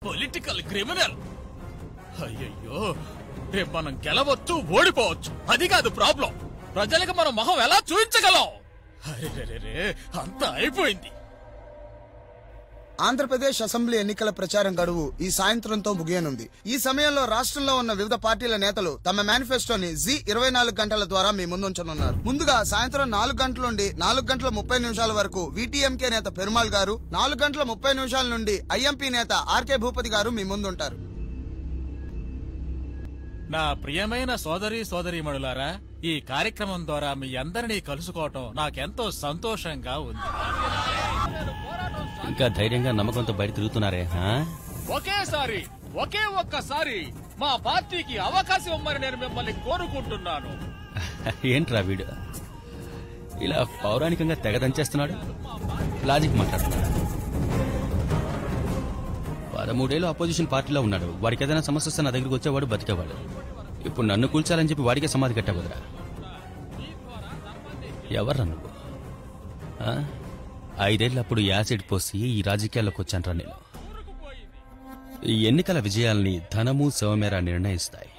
Political criminal. అయ్యయ్యో, రేపు మనం గెలవచ్చు, ఓడిపోవచ్చు. అది కాదు ప్రాబ్లం. ప్రజలకు మనం మొహం ఎలా చూపించగలం? అరే, అంతా అయిపోయింది. ఆంధ్రప్రదేశ్ అసెంబ్లీ ఎన్నికల ప్రచారం గడువు ఈ సాయంత్రంతో ముగియనుంది. ఈ సమయంలో రాష్ట్రంలో ఉన్న వివిధ పార్టీల నేతలు తమ మేనిఫెస్టోని జీ24 గంటల ద్వారా మీ ముందుంచనున్నారు. ముందుగా సాయంత్రం 4 గంటల నుండి 4 గంటల 30 నిమిషాల వరకు VTMK నేత పెరుమాళ్ గారు, 4 గంటల 30 నిమిషాల నుండి IMP నేత ఆర్కే భూపతి గారు మీ ముందుంటారు. నా ప్రియమైన సోదరీమణులారా, ఈ కార్యక్రమం ద్వారా మీ అందరినీ కలుసుకోవటం నాకెంతో సంతోషంగా ఉంది. ఇంకా ధైర్యంగా నమ్మకంతో బయట తిరుగుతున్నారే. ఒకే ఒక్కసారి మా పార్టీకి అవకాశం ఇవ్వమని నేను మిమ్మల్ని కోరుకుంటున్నాను. ఏంట్రా వీడు ఇలా పౌరాణికంగా తెగదంచేస్తున్నాడు? లాజిక్ మాట్లాడుతున్నాడు. 13 ఏళ్ళు అపోజిషన్ పార్టీలో ఉన్నాడు. వాడికి ఏదైనా సమస్య వస్తే నా దగ్గరికి వచ్చేవాడు, బతికేవాడు. ఇప్పుడు నన్ను కూల్చాలని చెప్పి వాడికే సమాధి కట్టావుదరా. ఎవర్రా నువ్వు? 5 ఏళ్లప్పుడు యాసిడ్ పోసి ఈ రాజకీయాల్లోకి వచ్చానరా నేను. ఈ ఎన్నికల విజయాల్ని ధనము శవమేరా నిర్ణయిస్తాయి.